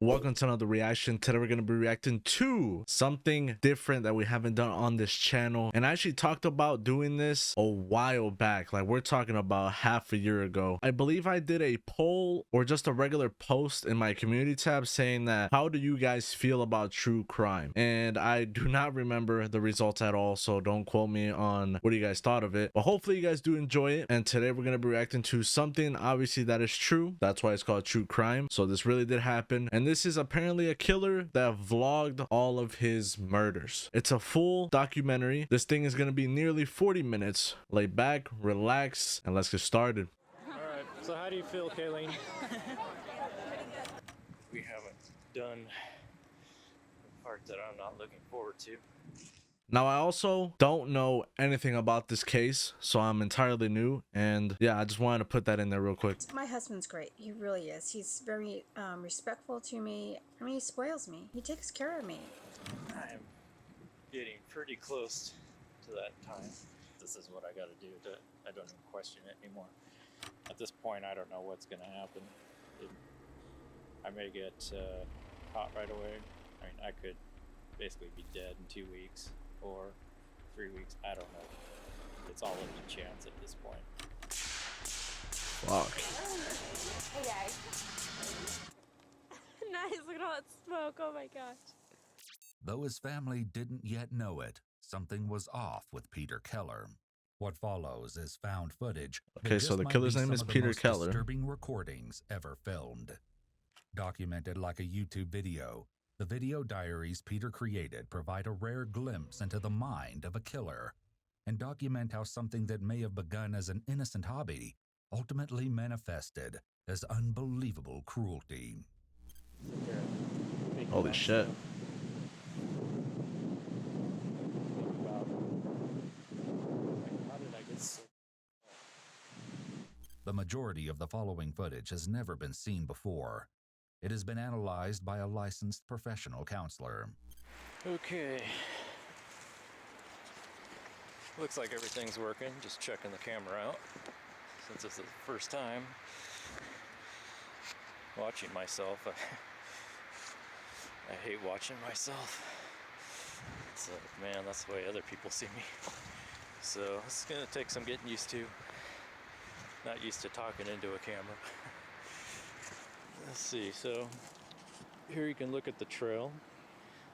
Welcome to another reaction. Today we're going to be reacting to something different that we haven't done on this channel, and I actually talked about doing this a while back. Like, we're talking about half a year ago. I believe I did a poll or just a regular post in my community tab saying that, how do you guys feel about true crime? And I do not remember the results at all, so don't quote me on what you guys thought of it, but hopefully you guys do enjoy it. And today we're going to be reacting to something obviously that is true. That's why it's called true crime. So this really did happen, and this is apparently a killer that vlogged all of his murders. It's a full documentary. This thing is going to be nearly 40 minutes. Lay back, relax, and let's get started. All right, so how do you feel, Kayleen? We haven't done the part that I'm not looking forward to. Now, I also don't know anything about this case, so I'm entirely new, and yeah, I just wanted to put that in there real quick. My husband's great. He really is. He's very respectful to me. I mean, he spoils me. He takes care of me. I'm getting pretty close to that time. This is what I got to do. I don't even question it anymore. At this point, I don't know what's going to happen. I may get caught right away. I mean, I could basically be dead in 2 weeks. Or 3 weeks, I don't know. It's all up to chance at this point. Fuck. Hey guys. Nice, look at all that smoke, oh my gosh. Though his family didn't yet know it, something was off with Peter Keller. What follows is found footage. Okay, so the killer's name is Peter Keller. Disturbing recordings ever filmed. Documented like a YouTube video, the video diaries Peter created provide a rare glimpse into the mind of a killer and document how something that may have begun as an innocent hobby ultimately manifested as unbelievable cruelty. Holy shit. The majority of the following footage has never been seen before. It has been analyzed by a licensed professional counselor. Okay. Looks like everything's working. Just checking the camera out. Since this is the first time watching myself. I hate watching myself. It's like, man, that's the way other people see me. So it's gonna take some getting used to. Not used to talking into a camera. Let's see, so here you can look at the trail.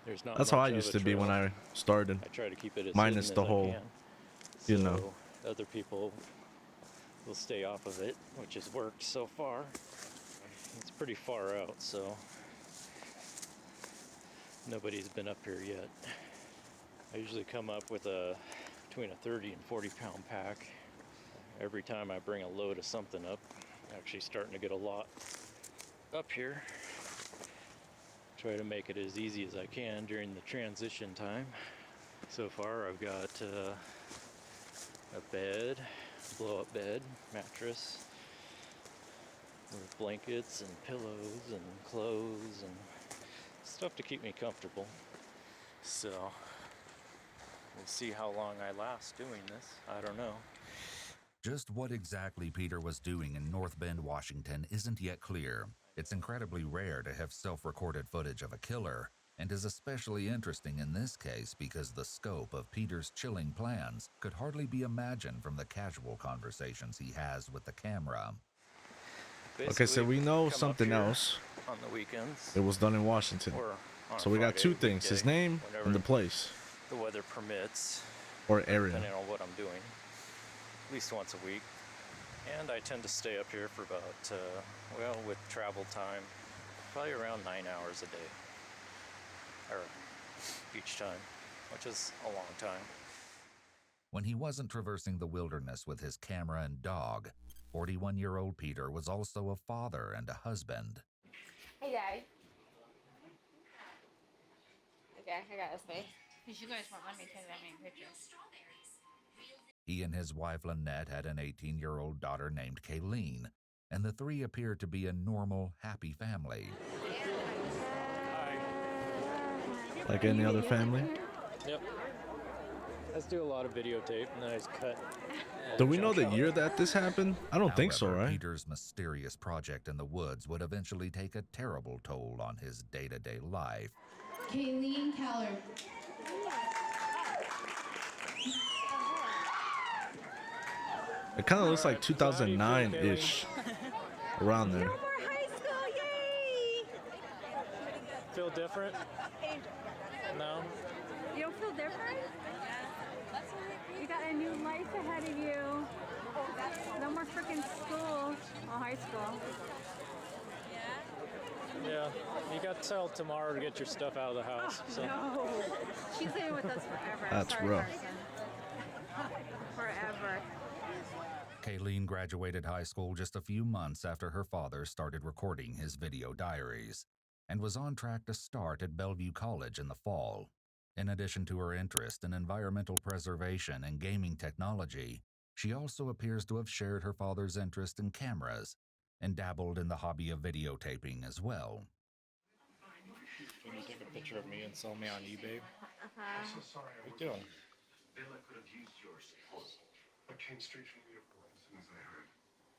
There's not That's much how I of used a to be trail. when I started. I try to keep it as Minus hidden the as whole, I can. you So know. other people will stay off of it, which has worked so far. It's pretty far out, so nobody's been up here yet. I usually come up with between a 30 and 40 pound pack. Every time I bring a load of something up, I'm actually starting to get a lot up here. Try to make it as easy as I can during the transition time. So far I've got a bed, blow-up bed, mattress, with blankets and pillows and clothes and stuff to keep me comfortable. So we'll see how long I last doing this. I don't know. Just what exactly Peter was doing in North Bend, Washington isn't yet clear. It's incredibly rare to have self-recorded footage of a killer, and is especially interesting in this case because the scope of Peter's chilling plans could hardly be imagined from the casual conversations he has with the camera. Okay, so we know something else. On the weekends. It was done in Washington. Or on So we got Friday, two things, his weekday, name whenever and the place. the weather permits, Or area. depending on what I'm doing, at least once a week. And I tend to stay up here for about, well, with travel time, probably around 9 hours a day, or each time, which is a long time. When he wasn't traversing the wilderness with his camera and dog, 41-year-old Peter was also a father and a husband. Hey Dad. Okay, I got this face. Because you guys won't let me take that many pictures. He and his wife Lynette had an 18-year-old daughter named Kayleen, and the three appeared to be a normal, happy family. Like any other family. Yep. I just do a lot of videotape and then I just cut. Do we know the year that this happened? I don't think so, However, right? Peter's mysterious project in the woods would eventually take a terrible toll on his day-to-day life. Keller. It kind of looks like 2009-ish, around there. No more high school, yay! Feel different? No? You don't feel different? You got a new life ahead of you. No more freaking school. Oh, high school. Yeah. You got till tomorrow to get your stuff out of the house. So. No. She's staying with us forever. That's Sorry, rough. Carson. Forever. Kayleen graduated high school just a few months after her father started recording his video diaries and was on track to start at Bellevue College in the fall. In addition to her interest in environmental preservation and gaming technology, she also appears to have shared her father's interest in cameras and dabbled in the hobby of videotaping as well. Can you take a picture of me and sell me on eBay? What are you doing? Bill, I could have used your support. I came straight from the airport as soon as I heard.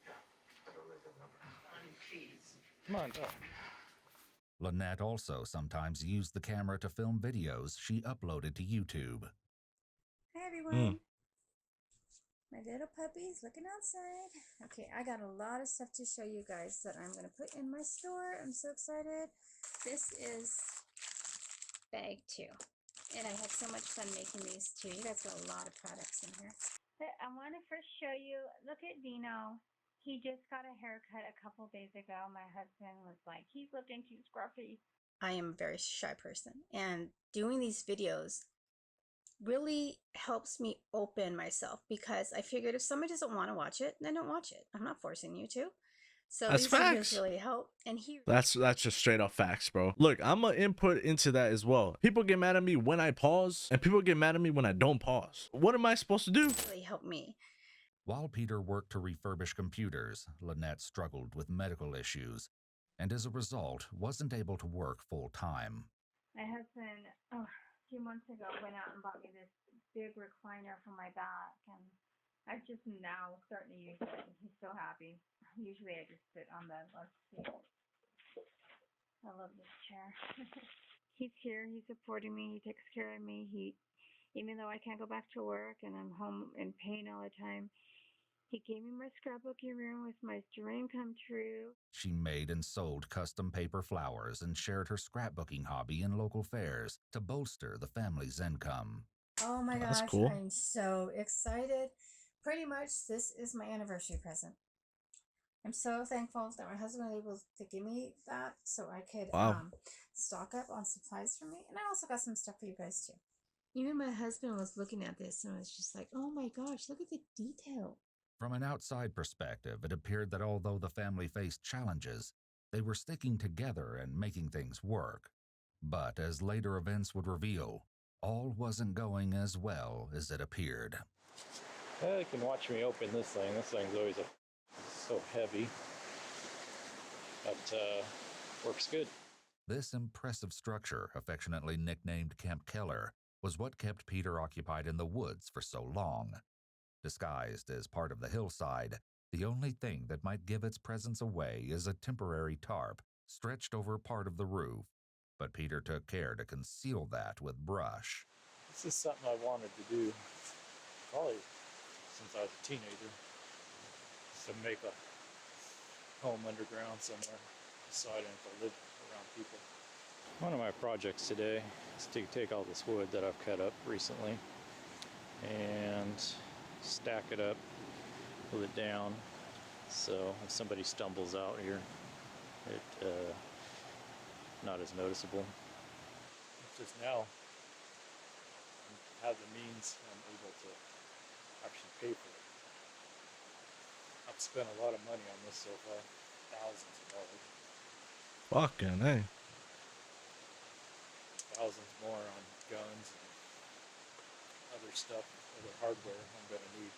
Yeah, I'll let them know. Honey, please. Come on, talk. Lynette also sometimes used the camera to film videos she uploaded to YouTube. Hi everyone. My little puppy's looking outside. Okay, I got a lot of stuff to show you guys that I'm going to put in my store. I'm so excited. This is bag 2. And I had so much fun making these too. You guys got a lot of products in here. I want to first show you, look at Dino. He just got a haircut a couple days ago. My husband was like, he's looking too scruffy. I am a very shy person, and doing these videos really helps me open myself, because I figured if somebody doesn't want to watch it, then don't watch it. I'm not forcing you to. So That's these facts. videos really help. And That's just straight up facts, bro. Look, I'm gonna input into that as well. People get mad at me when I pause, and people get mad at me when I don't pause. What am I supposed to do? really helped me. While Peter worked to refurbish computers, Lynette struggled with medical issues, and as a result, wasn't able to work full-time. My husband, a few months ago, went out and bought me this big recliner for my back, and I'm just now starting to use it. He's so happy. Usually I just sit on the left seat. I love this chair. He's here. He's supporting me. He takes care of me. Even though I can't go back to work and I'm home in pain all the time, he gave me my scrapbooking room with my dream come true. She made and sold custom paper flowers and shared her scrapbooking hobby in local fairs to bolster the family's income. Oh my That's gosh, cool. I'm so excited. Pretty much this is my anniversary present. I'm so thankful that my husband was able to give me that so I could stock up on supplies for me. And I also got some stuff for you guys too. Even my husband was looking at this and was just like, oh my gosh, look at the detail. From an outside perspective, it appeared that although the family faced challenges, they were sticking together and making things work. But as later events would reveal, all wasn't going as well as it appeared. Yeah, you can watch me open this thing. This thing's always so heavy, but works good. This impressive structure, affectionately nicknamed Camp Keller, was what kept Peter occupied in the woods for so long. Disguised as part of the hillside, the only thing that might give its presence away is a temporary tarp stretched over part of the roof, but Peter took care to conceal that with brush. This is something I wanted to do probably since I was a teenager, to make a home underground somewhere so I didn't have to live around people. One of my projects today is to take all this wood that I've cut up recently and stack it up, pull it down, so if somebody stumbles out here, it not as noticeable. It's just now I have the means, I'm able to actually pay for it. I've spent a lot of money on this so far, thousands of dollars. Fucking hey. Thousands more on guns and other stuff, other hardware I'm going to need.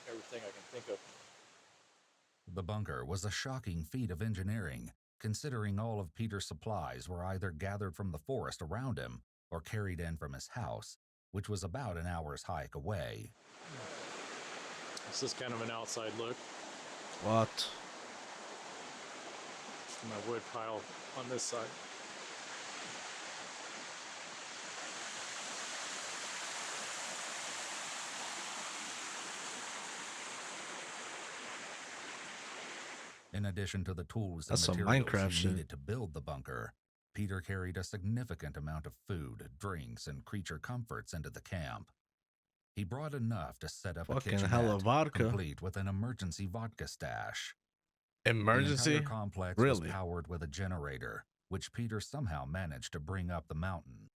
Everything I can think of. The bunker was a shocking feat of engineering, considering all of Peter's supplies were either gathered from the forest around him or carried in from his house, which was about an hour's hike away. This is kind of an outside look. What? My wood pile on this side. In addition to the tools and That's some materials Minecraft he shit. needed to build the bunker, Peter carried a significant amount of food, drinks, and creature comforts into the camp. He brought enough to set up Fucking a kitchenette, hella vodka. complete with an emergency vodka stash. Emergency? The entire complex Really? was powered with a generator, which Peter somehow managed to bring up the mountain.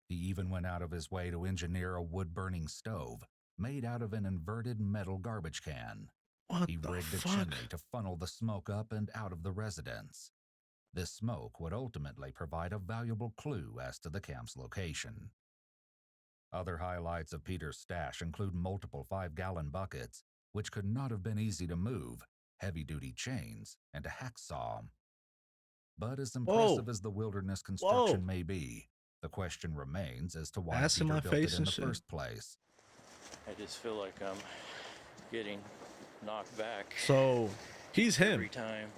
He even went out of his way to engineer a wood-burning stove made out of an inverted metal garbage can. What He the rigged a fuck? chimney to funnel the smoke up and out of the residence. This smoke would ultimately provide a valuable clue as to the camp's location. Other highlights of Peter's stash include multiple 5-gallon buckets, which could not have been easy to move, heavy-duty chains, and a hacksaw. But as impressive as the wilderness construction may be, the question remains as to why Ass in Peter my built face it in and the shit. first place. I just feel like I'm getting knocked back So, he's every him, time.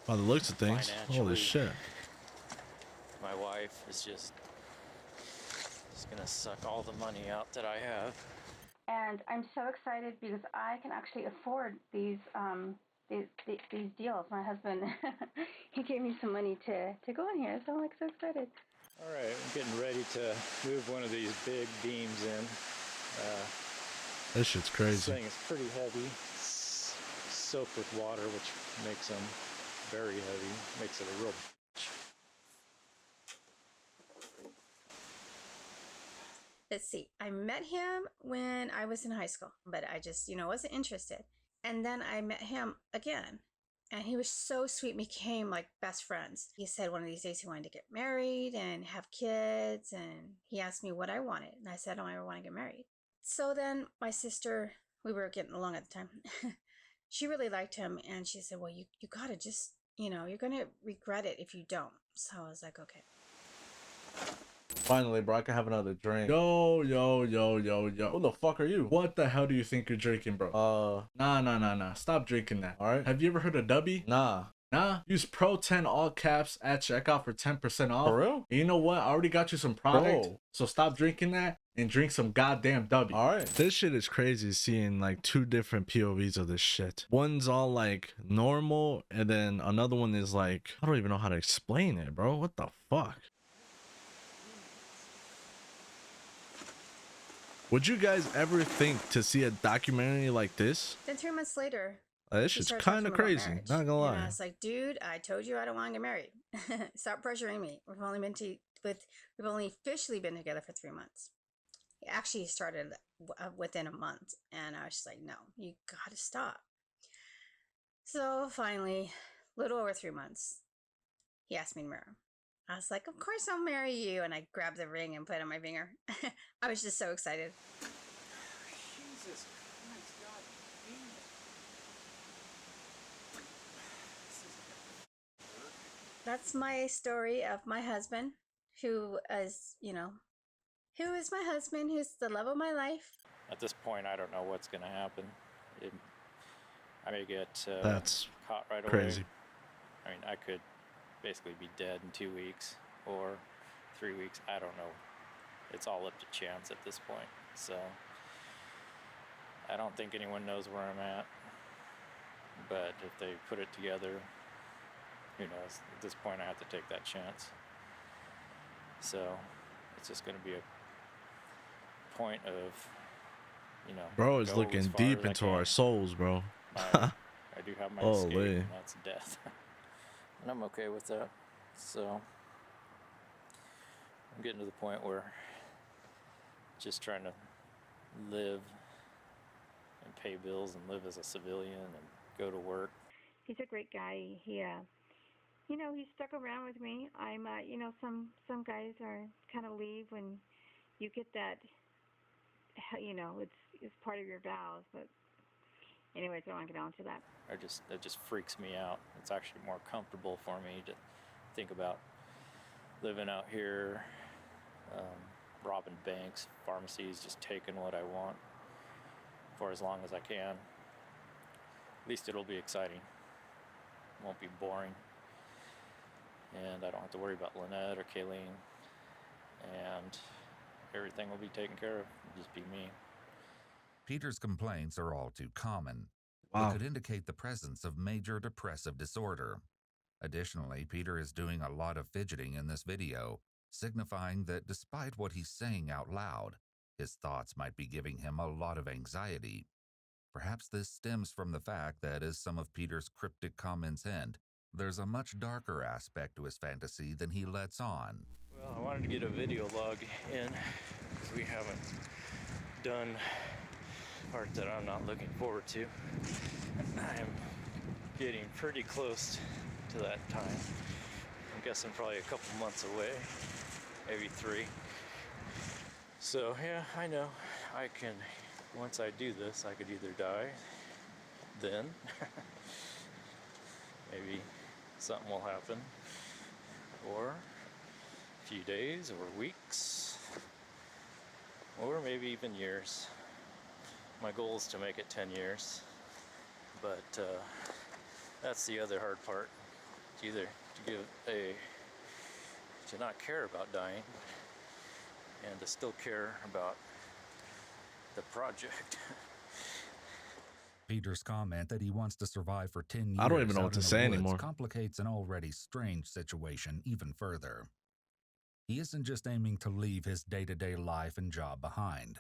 by the looks of things. Holy Financially. shit. My wife is just gonna suck all the money out that I have. And I'm so excited because I can actually afford these deals. My husband, he gave me some money to go in here, so I'm like so excited. All right, I'm getting ready to move one of these big beams in. This shit's This crazy. thing is pretty heavy. It's soaked with water, which makes them very heavy. Makes it a real bitch. Let's see. I met him when I was in high school, but I just, wasn't interested. And then I met him again, and he was so sweet. We became like best friends. He said one of these days he wanted to get married and have kids, and he asked me what I wanted, and I said I don't ever want to get married. So then my sister, we were getting along at the time. She really liked him, and she said, well, you gotta just, you're gonna regret it if you don't. So I was like, okay. Finally, bro, I can have another drink. Yo. Who the fuck are you? What the hell do you think you're drinking, bro? Nah. Stop drinking that, alright? Have you ever heard of Dubby? Nah. Use Pro10 all caps at checkout for 10% off. For real? And you know what? I already got you some product. Bro. So stop drinking that and drink some goddamn Dubby. Alright. This shit is crazy seeing like two different POVs of this shit. One's all like normal, and then another one is like, I don't even know how to explain it, bro. What the fuck? Would you guys ever think to see a documentary like this? Then 3 months later, This he shit's started kind talking of about crazy. marriage. Not gonna And lie. I was like, dude, I told you I don't want to get married. Stop pressuring me. We've only officially been together for 3 months. He actually started within a month, and I was just like, no, you gotta stop. So finally, a little over 3 months, he asked me to marry him. I was like, of course I'll marry you, and I grabbed the ring and put it on my finger. I was just so excited. Jesus Christ, God damn it. That's my story of my husband, who is my husband, who's the love of my life. At this point, I don't know what's going to happen. I may get That's caught right crazy. away. I mean, I could basically be dead in 2 weeks or 3 weeks. I don't know. It's all up to chance at this point. So I don't think anyone knows where I'm at. But if they put it together, who knows? At this point, I have to take that chance. So it's just going to be a point of, Bro is go as looking far deep as I into can. our souls, bro. I do have my escape, Holy. and that's death. And I'm okay with that. So I'm getting to the point where just trying to live and pay bills and live as a civilian and go to work. He's a great guy. He stuck around with me. I'm, some guys are kind of leave when you get that, it's part of your vows. But anyways, I don't want to get on to that. It just freaks me out. It's actually more comfortable for me to think about living out here robbing banks, pharmacies, just taking what I want for as long as I can. At least it'll be exciting. It won't be boring. And I don't have to worry about Lynette or Kayleen. And everything will be taken care of. It'll just be me. Peter's complaints are all too common. Wow. It could indicate the presence of major depressive disorder. Additionally, Peter is doing a lot of fidgeting in this video, signifying that despite what he's saying out loud, his thoughts might be giving him a lot of anxiety. Perhaps this stems from the fact that, as some of Peter's cryptic comments hint, there's a much darker aspect to his fantasy than he lets on. Well, I wanted to get a video log in because we haven't done part that I'm not looking forward to. I'm getting pretty close to that time. I'm guessing probably a couple months away, maybe 3. So yeah, I know I can, once I do this, I could either die then, maybe something will happen, or a few days or weeks, or maybe even years. My goal is to make it 10 years, but that's the other hard part. Either to not care about dying and to still care about the project. Peter's comment that he wants to survive for 10 years I don't even know out what to in the say woods anymore. complicates an already strange situation even further. He isn't just aiming to leave his day-to-day life and job behind.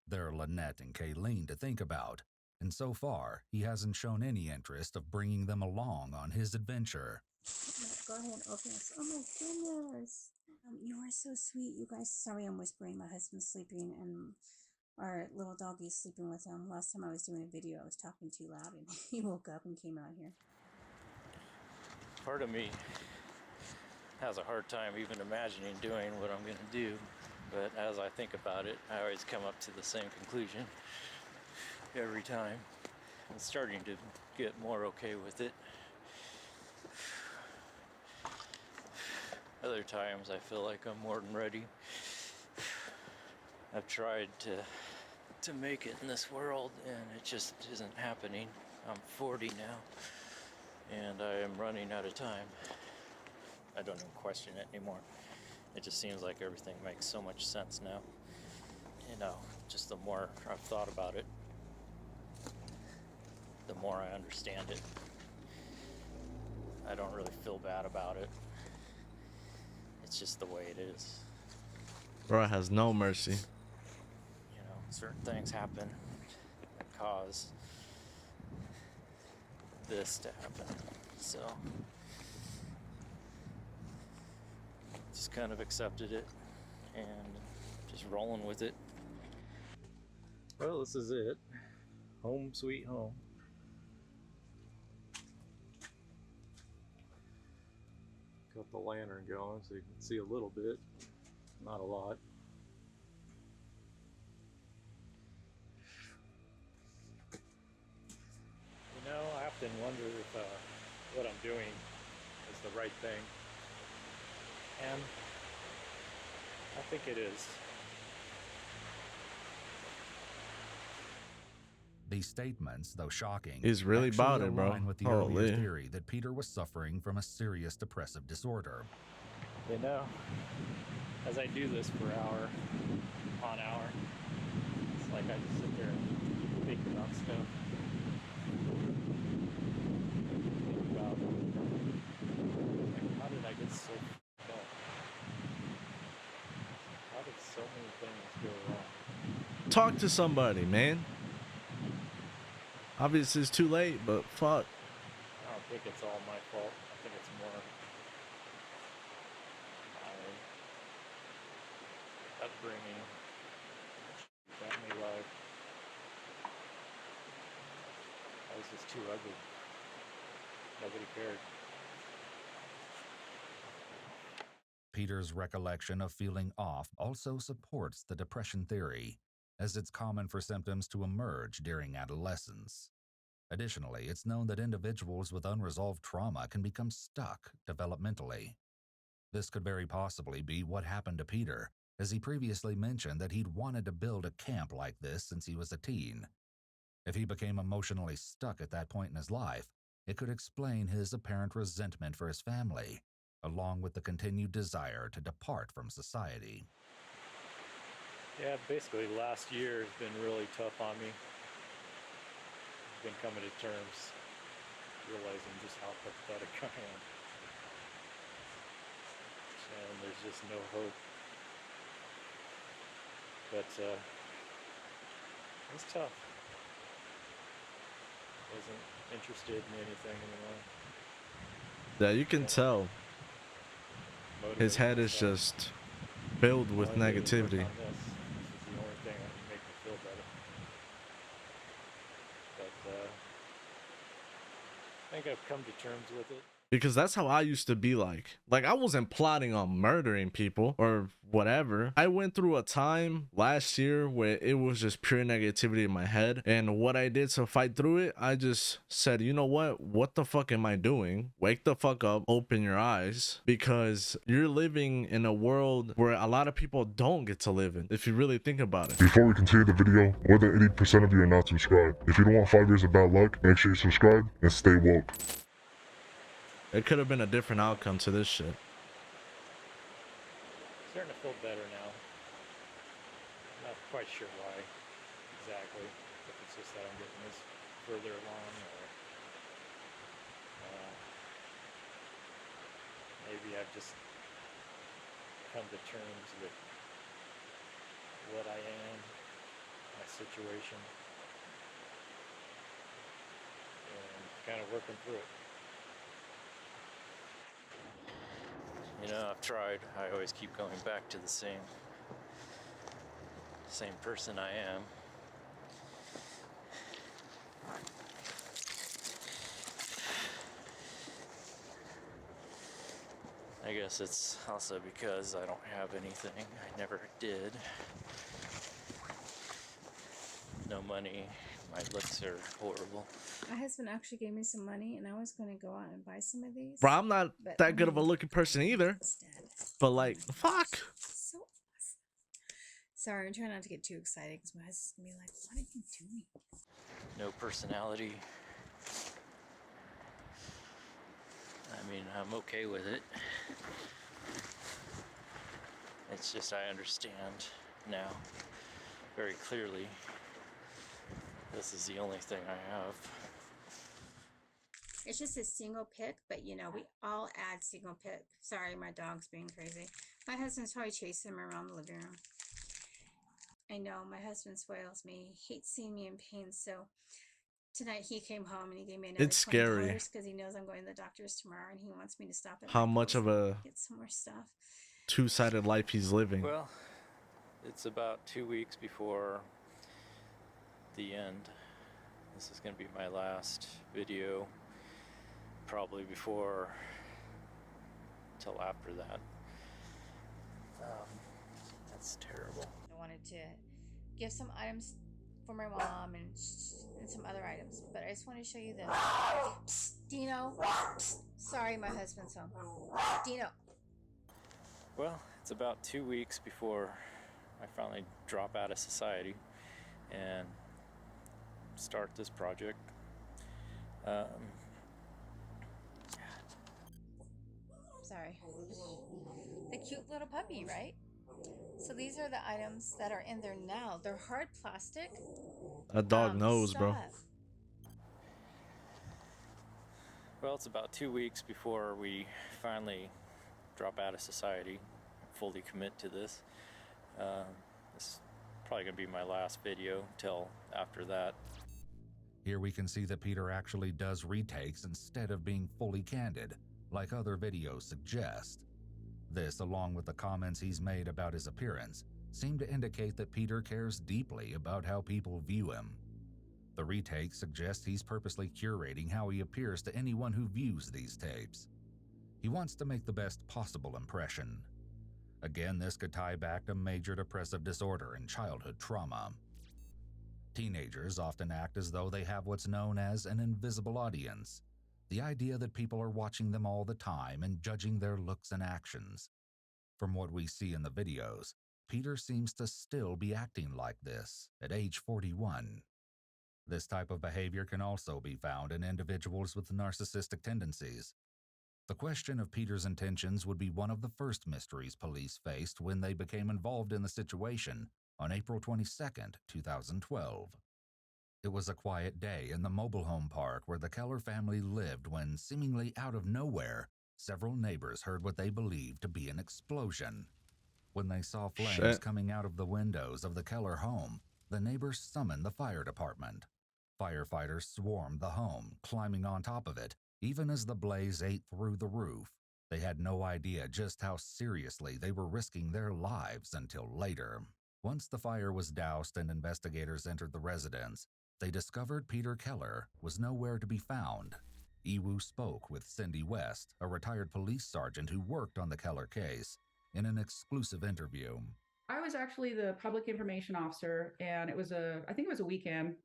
There are Lynette and Kayleen to think about, and so far, he hasn't shown any interest of bringing them along on his adventure. Go ahead and open this. Oh my goodness. You are so sweet, you guys. Sorry I'm whispering. My husband's sleeping and our little doggy's sleeping with him. Last time I was doing a video, I was talking too loud and he woke up and came out here. Part of me has a hard time even imagining doing what I'm going to do, but as I think about it, I always come up to the same conclusion every time. I'm starting to get more okay with it. Other times I feel like I'm more than ready. I've tried to make it in this world and it just isn't happening. I'm 40 now and I am running out of time. I don't even question it anymore. It just seems like everything makes so much sense now. You know, just the more I've thought about it, the more I understand it. I don't really feel bad about it. It's just the way it is. Bro has no mercy. You know, certain things happen that cause this to happen. So, just kind of accepted it and just rolling with it. Well, this is it. Home sweet home. Got the lantern going so you can see a little bit, not a lot. You know, I often wonder if what I'm doing is the right thing, and I think it is. These statements, though shocking, He's really actually about it, bro. align with the Holy. earlier theory that Peter was suffering from a serious depressive disorder. You know, as I do this for hour on hour, it's like I just sit there and think about stuff. Think about, like, how did I get so f***ed up? How did so many things go wrong? Talk to somebody, man. Obviously, it's too late, but fuck. I don't think it's all my fault. I think it's more my upbringing, family life. I was just too ugly. Nobody cared. Peter's recollection of feeling off also supports the depression theory, as it's common for symptoms to emerge during adolescence. Additionally, it's known that individuals with unresolved trauma can become stuck developmentally. This could very possibly be what happened to Peter, as he previously mentioned that he'd wanted to build a camp like this since he was a teen. If he became emotionally stuck at that point in his life, it could explain his apparent resentment for his family, along with the continued desire to depart from society. Yeah, basically last year has been really tough on me. I've been coming to terms, realizing just how pathetic I am. And there's just no hope. But it's tough. Wasn't interested in anything anymore. Yeah, you can tell. His Motivate head is myself. just filled with All I do is work negativity. on this. This is the only thing that can make me feel better. But I think I've come to terms with it. Because that's how I used to be like. Like, I wasn't plotting on murdering people or whatever. I went through a time last year where it was just pure negativity in my head. And what I did to fight through it, I just said, you know what? What the fuck am I doing? Wake the fuck up, open your eyes, because you're living in a world where a lot of people don't get to live in, if you really think about it. Before we continue the video, more than 80% of you are not subscribed. If you don't want 5 years of bad luck, make sure you subscribe and stay woke. It could have been a different outcome to this shit. Starting to feel better now. Not quite sure why exactly. If it's just that I'm getting this further along, or maybe I've just come to terms with what I am, my situation, and kind of working through it. You know, I've tried. I always keep going back to the same person I am. I guess it's also because I don't have anything. I never did. No money. My looks are horrible. My husband actually gave me some money, and I was going to go out and buy some of these. Bro, I'm not but that good of a looking person either. Instead. But like, fuck. So awesome. Sorry, I'm trying not to get too excited because my husband's going to be like, what are you doing? No personality. I mean, I'm okay with it. It's just I understand now very clearly. This is the only thing I have. It's just a single pick, but you know, we all add single pick. Sorry, my dog's being crazy. My husband's probably chasing him around the living room. I know, my husband spoils me. He hates seeing me in pain, so tonight he came home and he gave me another It's scary. because he knows I'm going to the doctor's tomorrow and he wants me to stop at How much of a get some more stuff. two-sided life he's living. Well, it's about 2 weeks before the end. This is going to be my last video, probably before till after that. That's terrible. I wanted to give some items for my mom and some other items, but I just want to show you this. Psst, Dino. Sorry, my husband's home. Dino. Well, it's about 2 weeks before I finally drop out of society and start this project. Sorry. The cute little puppy, right? So these are the items that are in there now. They're hard plastic. A dog knows, bro. Well, it's about 2 weeks before we finally drop out of society, fully commit to this. This is probably going to be my last video till after that. Here we can see that Peter actually does retakes instead of being fully candid, like other videos suggest. This, along with the comments he's made about his appearance, seem to indicate that Peter cares deeply about how people view him. The retake suggests he's purposely curating how he appears to anyone who views these tapes. He wants to make the best possible impression. Again, this could tie back to major depressive disorder and childhood trauma. Teenagers often act as though they have what's known as an invisible audience, the idea that people are watching them all the time and judging their looks and actions. From what we see in the videos, Peter seems to still be acting like this at age 41. This type of behavior can also be found in individuals with narcissistic tendencies. The question of Peter's intentions would be one of the first mysteries police faced when they became involved in the situation on April 22nd, 2012. It was a quiet day in the mobile home park where the Keller family lived when, seemingly out of nowhere, several neighbors heard what they believed to be an explosion. When they saw flames coming out of the windows of the Keller home, the neighbors summoned the fire department. Firefighters swarmed the home, climbing on top of it, even as the blaze ate through the roof. They had no idea just how seriously they were risking their lives until later. Once the fire was doused and investigators entered the residence, they discovered Peter Keller was nowhere to be found. Iwu spoke with Cindy West, a retired police sergeant who worked on the Keller case, in an exclusive interview. I was actually the public information officer, and I think it was a weekend,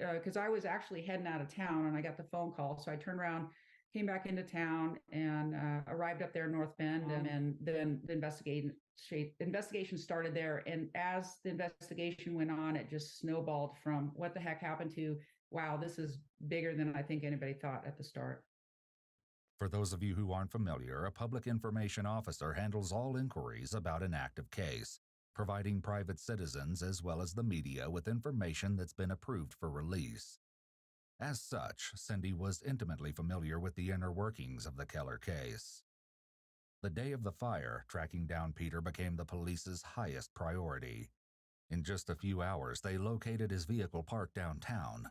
because I was actually heading out of town and I got the phone call. So I turned around, came back into town, and arrived up there in North Bend, and then the investigation started there. And as the investigation went on, it just snowballed from what the heck happened to, wow, this is bigger than I think anybody thought at the start. For those of you who aren't familiar, a public information officer handles all inquiries about an active case, providing private citizens as well as the media with information that's been approved for release. As such, Cindy was intimately familiar with the inner workings of the Keller case. The day of the fire, tracking down Peter became the police's highest priority. In just a few hours, they located his vehicle parked downtown.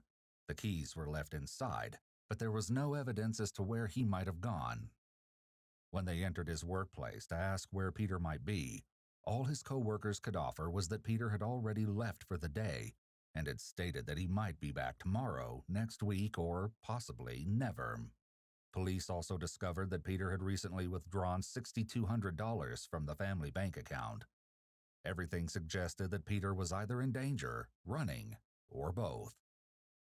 The keys were left inside, but there was no evidence as to where he might have gone. When they entered his workplace to ask where Peter might be, all his co-workers could offer was that Peter had already left for the day and had stated that he might be back tomorrow, next week, or possibly never. Police also discovered that Peter had recently withdrawn $6,200 from the family bank account. Everything suggested that Peter was either in danger, running, or both.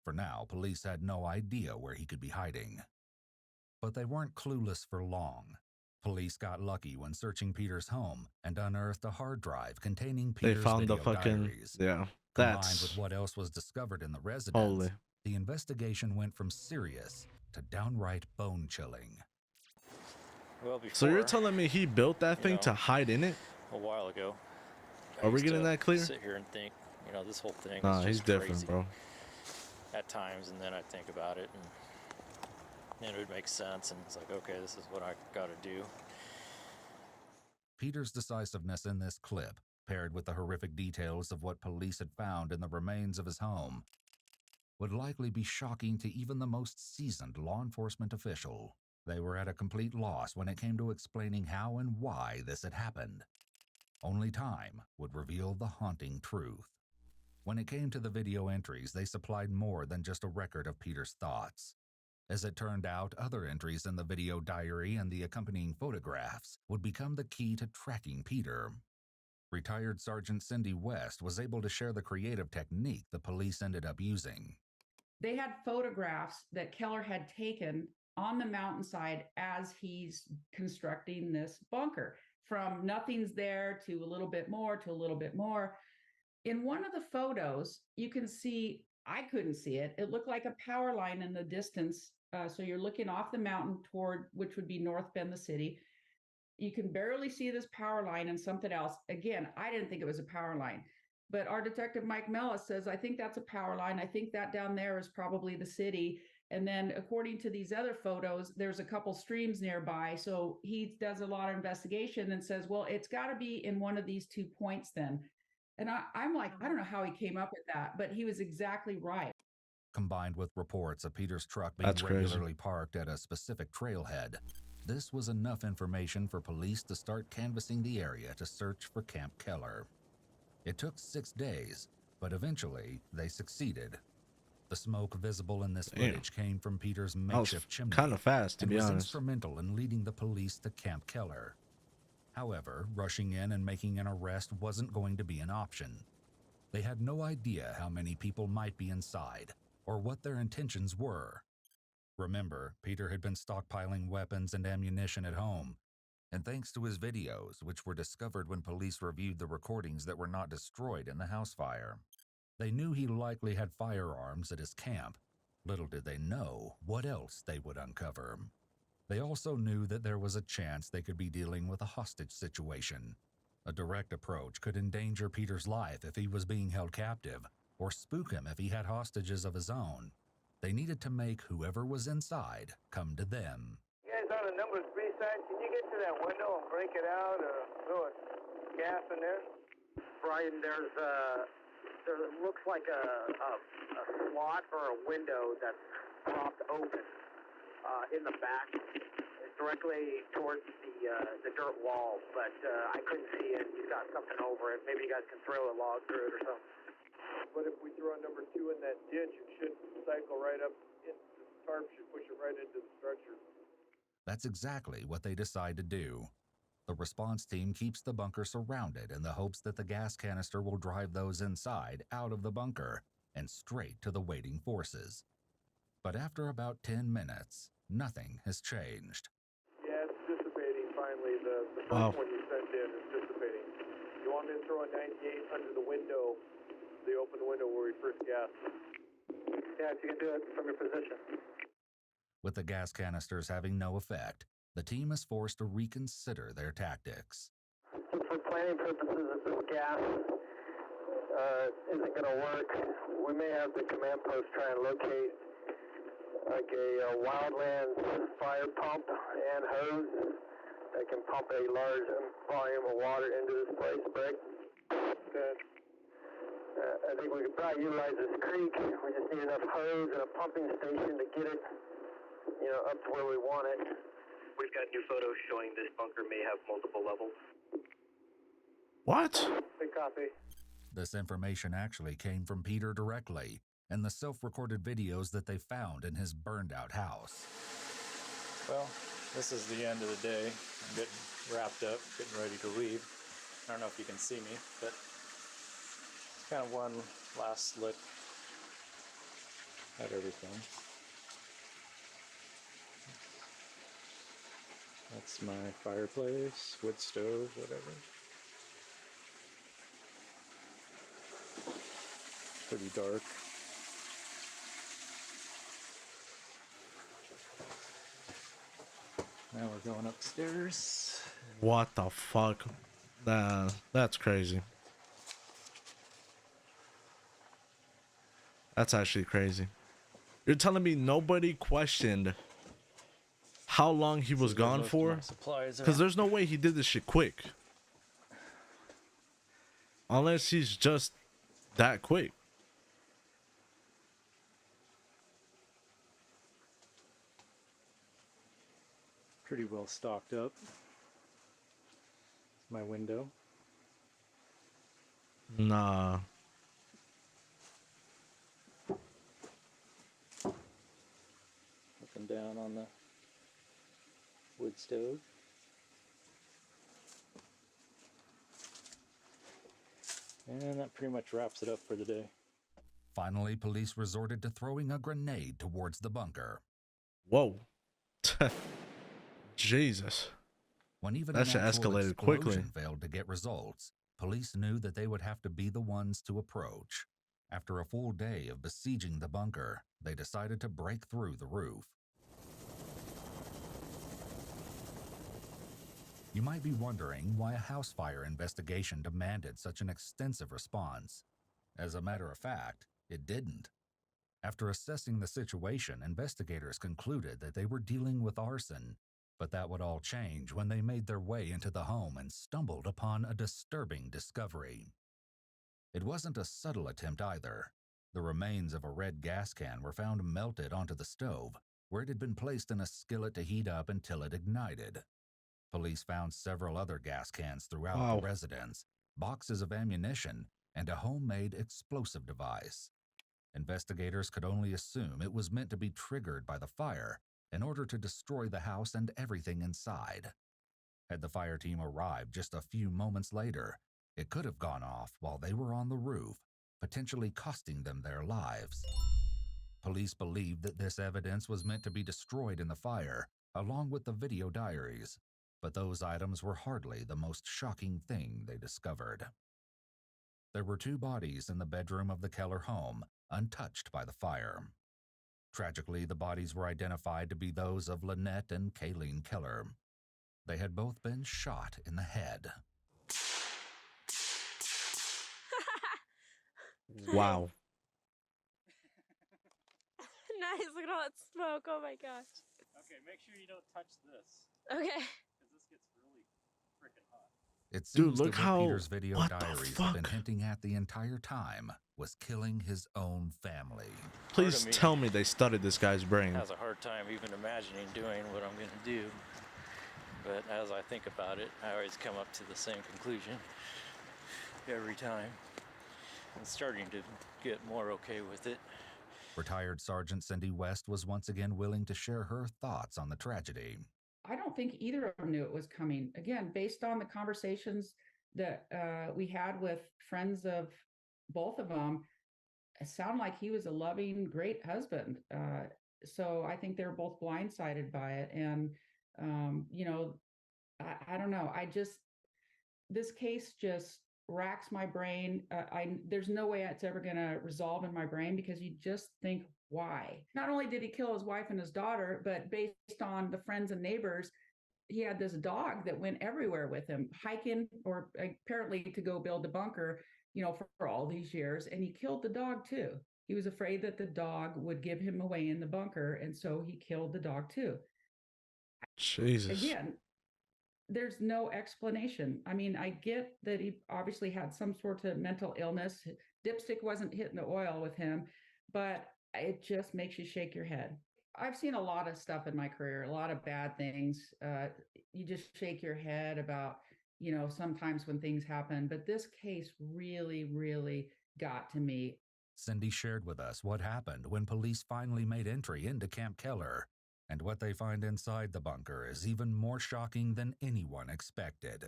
For now, police had no idea where he could be hiding. But they weren't clueless for long. Police got lucky when searching Peter's home and unearthed a hard drive containing Peter's video diaries. Combined with what else was discovered in the residence, the investigation went from serious to downright bone-chilling. Well, before, so you're telling me he built that thing to hide in it? A while ago. Are we getting that clear? Sit here and think, this whole thing Nah, is just he's different, crazy bro. at times, and then I think about it, and it would make sense, and it's like, okay, this is what I gotta do. Peter's decisiveness in this clip, paired with the horrific details of what police had found in the remains of his home, would likely be shocking to even the most seasoned law enforcement official. They were at a complete loss when it came to explaining how and why this had happened. Only time would reveal the haunting truth. When it came to the video entries, they supplied more than just a record of Peter's thoughts. As it turned out, other entries in the video diary and the accompanying photographs would become the key to tracking Peter. Retired Sergeant Cindy West was able to share the creative technique the police ended up using. They had photographs that Keller had taken on the mountainside as he's constructing this bunker, from nothing's there to a little bit more to a little bit more. In one of the photos, you can see, I couldn't see it. It looked like a power line in the distance. So you're looking off the mountain toward, which would be North Bend, the city. You can barely see this power line and something else. Again, I didn't think it was a power line, but our detective Mike Mellis says, I think that's a power line. I think that down there is probably the city. And then according to these other photos, there's a couple streams nearby. So he does a lot of investigation and says, well, it's got to be in one of these 2 points then. And I'm like, I don't know how he came up with that, but he was exactly right. Combined with reports of Peter's truck being regularly parked at a specific trailhead, this was enough information for police to start canvassing the area to search for Camp Keller. It took 6 days, but eventually they succeeded. The smoke visible in this footage came from Peter's makeshift chimney. Kind of fast, to be honest. Was instrumental in leading the police to Camp Keller. However, rushing in and making an arrest wasn't going to be an option. They had no idea how many people might be inside or what their intentions were. Remember, Peter had been stockpiling weapons and ammunition at home. And thanks to his videos, which were discovered when police reviewed the recordings that were not destroyed in the house fire, they knew he likely had firearms at his camp. Little did they know what else they would uncover. They also knew that there was a chance they could be dealing with a hostage situation. A direct approach could endanger Peter's life if he was being held captive, or spook him if he had hostages of his own. They needed to make whoever was inside come to them. You guys on the number 3 side, can you get to that window and break it out or throw a gas in there? Brian, there looks like a slot or a window that's propped open in the back, directly towards the dirt wall, but I couldn't see it. He's got something over it. Maybe you guys can throw a log through it or something. But if we throw number 2 in that ditch, it should cycle right up into the tarp, should push it right into the structure. That's exactly what they decide to do. The response team keeps the bunker surrounded in the hopes that the gas canister will drive those inside out of the bunker and straight to the waiting forces. But after about 10 minutes, nothing has changed. Yeah, it's dissipating finally. The first one you sent in is dissipating. You want me to throw a 98 under the window, the open window where we first gassed? Yeah, if you can do it from your position. With the gas canisters having no effect, the team is forced to reconsider their tactics. So for planning purposes, if this gas isn't going to work, we may have the command post try and locate like a wildland fire pump and hose that can pump a large volume of water into this place, Greg. Okay. I think we could probably utilize this creek. We just need enough hose and a pumping station to get it, up to where we want it. We've got new photos showing this bunker may have multiple levels. What? Big copy. This information actually came from Peter directly and the self-recorded videos that they found in his burned-out house. Well, this is the end of the day. I'm getting wrapped up, getting ready to leave. I don't know if you can see me, but kind of one last look at everything. That's my fireplace, wood stove, whatever. Pretty dark. Now we're going upstairs. What the fuck? That's crazy. That's actually crazy. You're telling me nobody questioned how long he was gone for? Because there's no way he did this shit quick. Unless he's just that quick. Pretty well stocked up. It's my window. Nah. Up and down on the wood stove. And that pretty much wraps it up for the day. Finally, police resorted to throwing a grenade towards the bunker. Whoa. Jesus. When even that an shit actual escalated quickly. explosion failed to get results, police knew that they would have to be the ones to approach. After a full day of besieging the bunker, they decided to break through the roof. You might be wondering why a house fire investigation demanded such an extensive response. As a matter of fact, it didn't. After assessing the situation, investigators concluded that they were dealing with arson, but that would all change when they made their way into the home and stumbled upon a disturbing discovery. It wasn't a subtle attempt either. The remains of a red gas can were found melted onto the stove, where it had been placed in a skillet to heat up until it ignited. Police found several other gas cans throughout the residence, boxes of ammunition, and a homemade explosive device. Investigators could only assume it was meant to be triggered by the fire in order to destroy the house and everything inside. Had the fire team arrived just a few moments later, it could have gone off while they were on the roof, potentially costing them their lives. Police believed that this evidence was meant to be destroyed in the fire, along with the video diaries. But those items were hardly the most shocking thing they discovered. There were 2 bodies in the bedroom of the Keller home, untouched by the fire. Tragically, the bodies were identified to be those of Lynette and Kayleen Keller. They had both been shot in the head. Wow. Nice, look at all that smoke. Oh my gosh. Okay, make sure you don't touch this, Okay. because this gets really freaking hot. It Dude, seems look that what how. Peter's video What the diaries have been fuck? hinting at the entire time was killing his own family. Please me tell me they studied this guy's brain. Has a hard time even imagining doing what I'm going to do. But as I think about it, I always come up to the same conclusion every time. I'm starting to get more okay with it. Retired Sergeant Cindy West was once again willing to share her thoughts on the tragedy. I don't think either of them knew it was coming. Again, based on the conversations that we had with friends of both of them, it sounded like he was a loving, great husband. So I think they're both blindsided by it. And, you know, I don't know. This case just racks my brain. There's no way it's ever going to resolve in my brain, because you just think, why? Not only did he kill his wife and his daughter, but based on the friends and neighbors, he had this dog that went everywhere with him, hiking or apparently to go build the bunker, you know, for all these years. And he killed the dog too. He was afraid that the dog would give him away in the bunker. And so he killed the dog too. Jesus. Again, there's no explanation. I mean, I get that he obviously had some sort of mental illness. Dipstick wasn't hitting the oil with him, but it just makes you shake your head. I've seen a lot of stuff in my career, a lot of bad things. You just shake your head about, you know, sometimes when things happen, but this case really, really got to me. Cindy shared with us what happened when police finally made entry into Camp Keller. And what they find inside the bunker is even more shocking than anyone expected.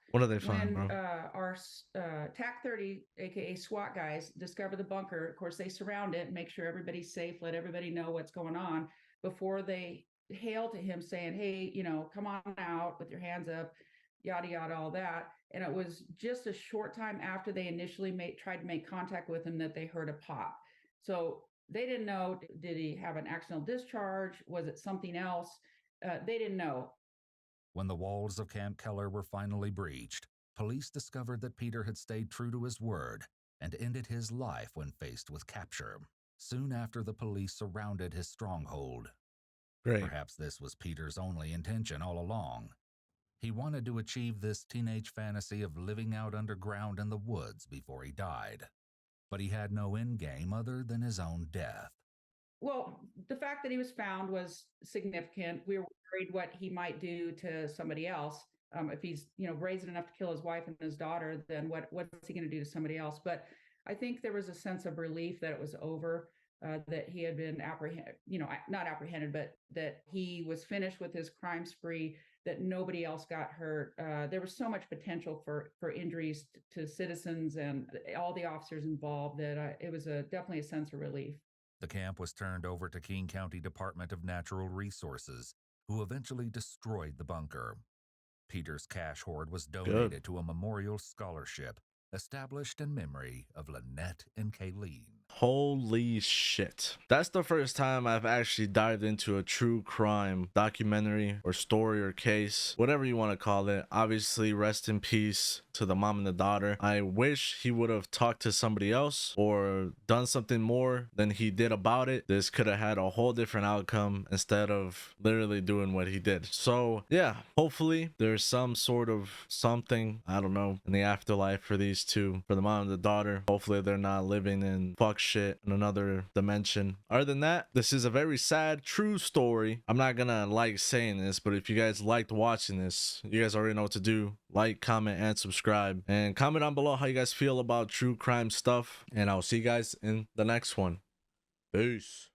What do they find, When bro? our TAC 30, aka SWAT guys, discover the bunker, of course, they surround it, make sure everybody's safe, let everybody know what's going on before they hail to him saying, hey, you know, come on out with your hands up, yada, yada, all that. And it was just a short time after they initially tried to make contact with him that they heard a pop. So they didn't know, did he have an accidental discharge? Was it something else? They didn't know. When the walls of Camp Keller were finally breached, police discovered that Peter had stayed true to his word and ended his life when faced with capture. Soon after, the police surrounded his stronghold. Great. Perhaps this was Peter's only intention all along. He wanted to achieve this teenage fantasy of living out underground in the woods before he died. But he had no end game other than his own death. Well, the fact that he was found was significant. We were worried what he might do to somebody else. If he's, you know, brazen enough to kill his wife and his daughter, then what's he going to do to somebody else? But I think there was a sense of relief that it was over, that he had been not apprehended, but that he was finished with his crime spree, that nobody else got hurt. There was so much potential for injuries to citizens and all the officers involved that it was definitely a sense of relief. The camp was turned over to King County Department of Natural Resources, who eventually destroyed the bunker. Peter's cash hoard was donated to a memorial scholarship established in memory of Lynette and Kayleen. Holy shit. That's the first time I've actually dived into a true crime documentary or story or case, whatever you want to call it. Obviously, rest in peace to the mom and the daughter. I wish he would have talked to somebody else or done something more than he did about it. This could have had a whole different outcome instead of literally doing what he did. So yeah, hopefully there's some sort of something, I don't know, in the afterlife for these two, for the mom and the daughter. Hopefully they're not living in fuck shit in another dimension. Other than that, this is a very sad true story. I'm not gonna like saying this, but if you guys liked watching this, you guys already know what to do. Like, comment, and subscribe, and comment down below how you guys feel about true crime stuff, and I'll see you guys in the next one. Peace.